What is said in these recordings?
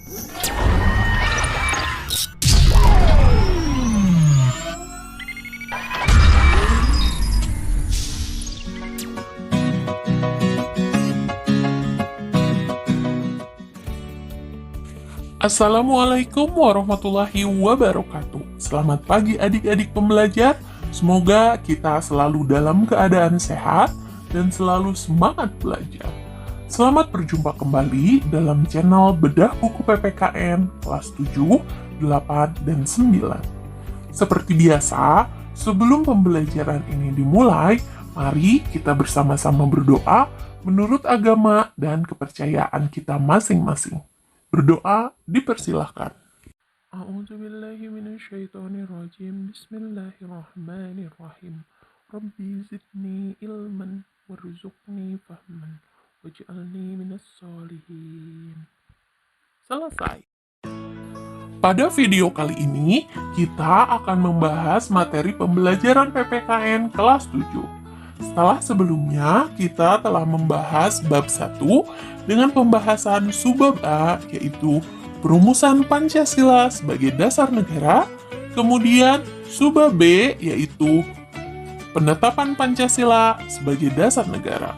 Assalamualaikum warahmatullahi wabarakatuh. Selamat pagi adik-adik pembelajar. Semoga kita selalu dalam keadaan sehat dan selalu semangat belajar. Selamat berjumpa kembali dalam channel Bedah Buku PPKN kelas 7, 8, dan 9. Seperti biasa, sebelum pembelajaran ini dimulai, mari kita bersama-sama berdoa menurut agama dan kepercayaan kita masing-masing. Berdoa dipersilahkan. A'udzubillahi minasyaitonirrajim. Bismillahirrahmanirrahim. Rabbi zidni ilman warzuqni fahman waj'alni minas sholihin. Selesai. Pada video kali ini, kita akan membahas materi pembelajaran PPKN kelas 7. Setelah sebelumnya, kita telah membahas bab 1 dengan pembahasan subbab A, yaitu perumusan Pancasila sebagai dasar negara, kemudian subbab B, yaitu penetapan Pancasila sebagai dasar negara.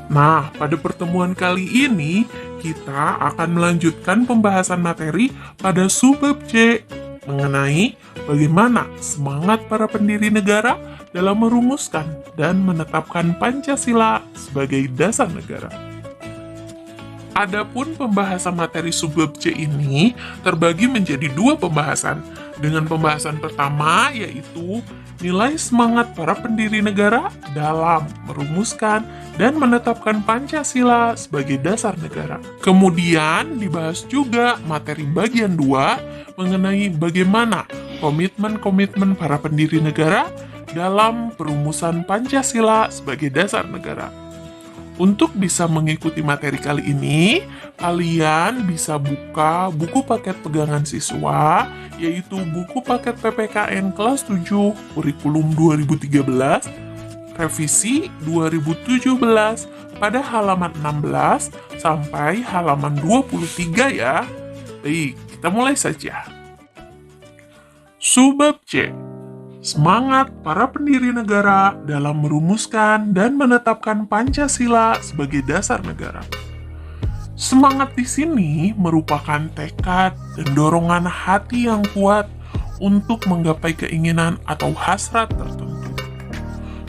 Nah, pada pertemuan kali ini, kita akan melanjutkan pembahasan materi pada subbab C, mengenai bagaimana semangat para pendiri negara dalam merumuskan dan menetapkan Pancasila sebagai dasar negara. Adapun pembahasan materi subbab C ini terbagi menjadi dua pembahasan. Dengan pembahasan pertama yaitu nilai semangat para pendiri negara dalam merumuskan dan menetapkan Pancasila sebagai dasar negara. Kemudian dibahas juga materi bagian 2 mengenai bagaimana komitmen-komitmen para pendiri negara dalam perumusan Pancasila sebagai dasar negara. Untuk bisa mengikuti materi kali ini, kalian bisa buka buku paket pegangan siswa, yaitu buku paket PPKN kelas 7 kurikulum 2013, revisi 2017 pada halaman 16 sampai halaman 23 ya. Baik, kita mulai saja. Subbab C. Semangat para pendiri negara dalam merumuskan dan menetapkan Pancasila sebagai dasar negara. Semangat di sini merupakan tekad dan dorongan hati yang kuat untuk menggapai keinginan atau hasrat tertentu.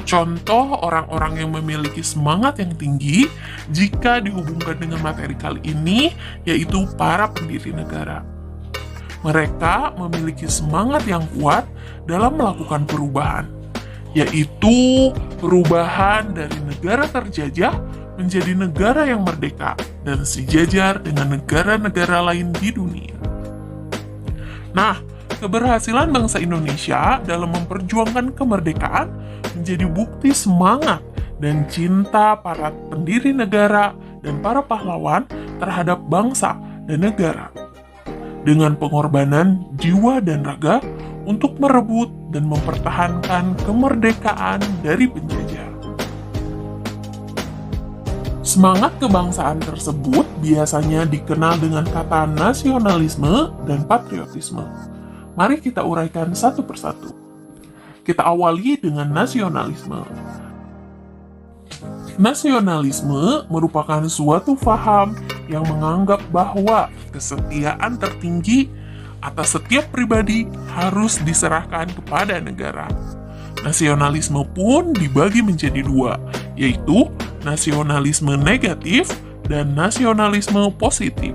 Contoh orang-orang yang memiliki semangat yang tinggi jika dihubungkan dengan materi kali ini, yaitu para pendiri negara. Mereka memiliki semangat yang kuat dalam melakukan perubahan, yaitu perubahan dari negara terjajah menjadi negara yang merdeka dan sejajar dengan negara-negara lain di dunia. Nah, keberhasilan bangsa Indonesia dalam memperjuangkan kemerdekaan menjadi bukti semangat dan cinta para pendiri negara dan para pahlawan terhadap bangsa dan negara, dengan pengorbanan jiwa dan raga untuk merebut dan mempertahankan kemerdekaan dari penjajah. Semangat kebangsaan tersebut biasanya dikenal dengan kata nasionalisme dan patriotisme. Mari kita uraikan satu persatu. Kita awali dengan nasionalisme. Nasionalisme merupakan suatu paham yang menganggap bahwa kesetiaan tertinggi atas setiap pribadi harus diserahkan kepada negara. Nasionalisme pun dibagi menjadi dua, yaitu nasionalisme negatif dan nasionalisme positif.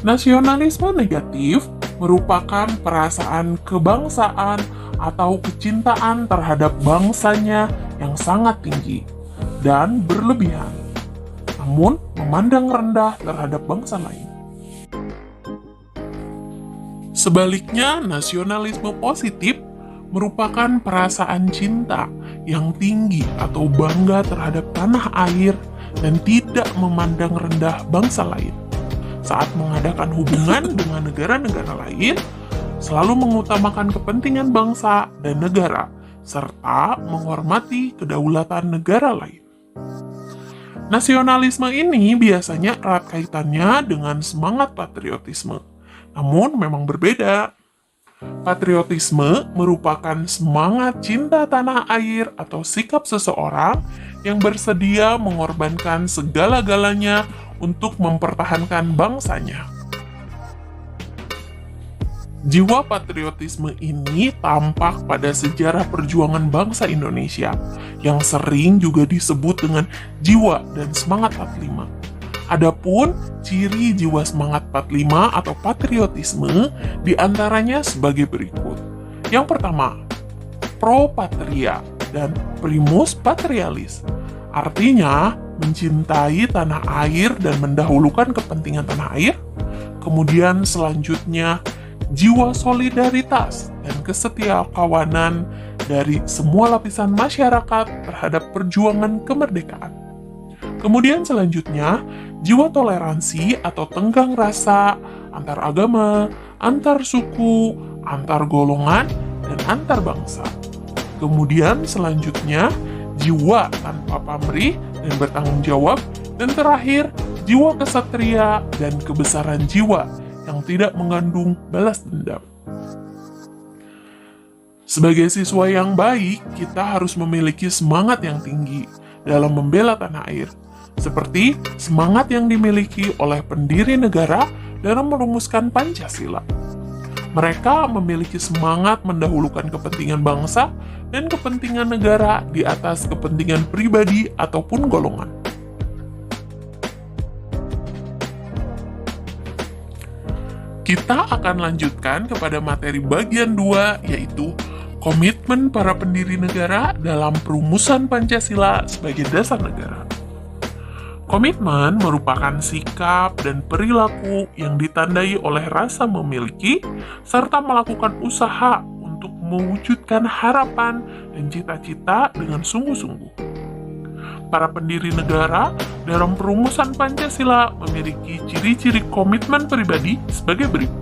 Nasionalisme negatif merupakan perasaan kebangsaan atau kecintaan terhadap bangsanya yang sangat tinggi dan berlebihan, namun memandang rendah terhadap bangsa lain. Sebaliknya, nasionalisme positif merupakan perasaan cinta yang tinggi atau bangga terhadap tanah air dan tidak memandang rendah bangsa lain. Saat mengadakan hubungan dengan negara-negara lain, selalu mengutamakan kepentingan bangsa dan negara, serta menghormati kedaulatan negara lain. Nasionalisme ini biasanya erat kaitannya dengan semangat patriotisme, namun memang berbeda. Patriotisme merupakan semangat cinta tanah air atau sikap seseorang yang bersedia mengorbankan segala-galanya untuk mempertahankan bangsanya. Jiwa patriotisme ini tampak pada sejarah perjuangan bangsa Indonesia, yang sering juga disebut dengan jiwa dan semangat 45. Adapun ciri jiwa semangat 45 atau patriotisme diantaranya sebagai berikut. Yang pertama, pro patria dan primus patrialis. Artinya, mencintai tanah air dan mendahulukan kepentingan tanah air. Kemudian selanjutnya, jiwa solidaritas dan kesetiakawanan dari semua lapisan masyarakat terhadap perjuangan kemerdekaan. Kemudian selanjutnya, jiwa toleransi atau tenggang rasa antar agama, antar suku, antar golongan, dan antar bangsa. Kemudian selanjutnya, jiwa tanpa pamrih dan bertanggung jawab. Dan terakhir, jiwa kesatria dan kebesaran jiwa yang tidak mengandung balas dendam. Sebagai siswa yang baik, kita harus memiliki semangat yang tinggi dalam membela tanah air, seperti semangat yang dimiliki oleh pendiri negara dalam merumuskan Pancasila. Mereka memiliki semangat mendahulukan kepentingan bangsa dan kepentingan negara di atas kepentingan pribadi ataupun golongan. Kita akan lanjutkan kepada materi bagian 2, yaitu komitmen para pendiri negara dalam perumusan Pancasila sebagai dasar negara. Komitmen merupakan sikap dan perilaku yang ditandai oleh rasa memiliki serta melakukan usaha untuk mewujudkan harapan dan cita-cita dengan sungguh-sungguh. Para pendiri negara dalam perumusan Pancasila memiliki ciri-ciri komitmen pribadi sebagai berikut.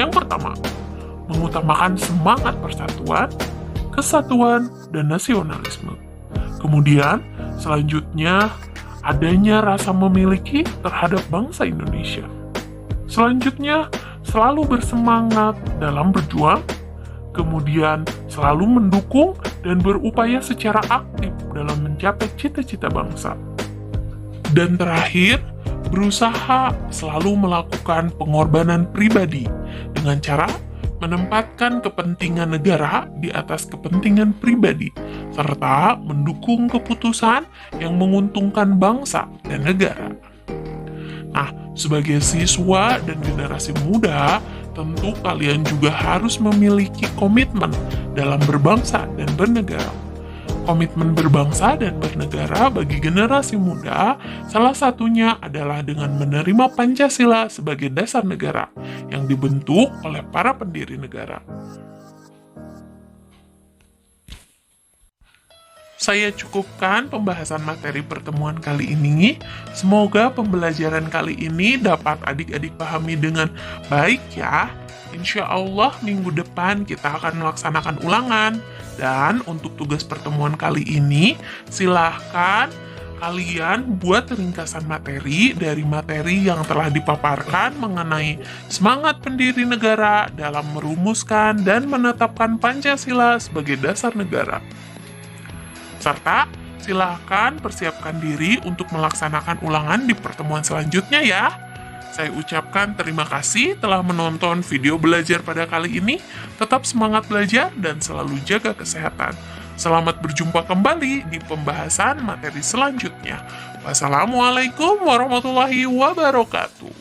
Yang pertama, mengutamakan semangat persatuan, kesatuan, dan nasionalisme. Kemudian, selanjutnya, adanya rasa memiliki terhadap bangsa Indonesia. Selanjutnya, selalu bersemangat dalam berjuang. Kemudian, selalu mendukung dan berupaya secara aktif dalam mencapai cita-cita bangsa. Dan terakhir, berusaha selalu melakukan pengorbanan pribadi dengan cara menempatkan kepentingan negara di atas kepentingan pribadi, serta mendukung keputusan yang menguntungkan bangsa dan negara. Nah, sebagai siswa dan generasi muda, tentu kalian juga harus memiliki komitmen dalam berbangsa dan bernegara. Komitmen berbangsa dan bernegara bagi generasi muda, salah satunya adalah dengan menerima Pancasila sebagai dasar negara yang dibentuk oleh para pendiri negara. Saya cukupkan pembahasan materi pertemuan kali ini. Semoga pembelajaran kali ini dapat adik-adik pahami dengan baik ya. Insya Allah minggu depan kita akan melaksanakan ulangan. Dan untuk tugas pertemuan kali ini, silahkan kalian buat ringkasan materi dari materi yang telah dipaparkan mengenai semangat pendiri negara dalam merumuskan dan menetapkan Pancasila sebagai dasar negara. Serta silahkan persiapkan diri untuk melaksanakan ulangan di pertemuan selanjutnya ya. Saya ucapkan terima kasih telah menonton video belajar pada kali ini. Tetap semangat belajar dan selalu jaga kesehatan. Selamat berjumpa kembali di pembahasan materi selanjutnya. Wassalamualaikum warahmatullahi wabarakatuh.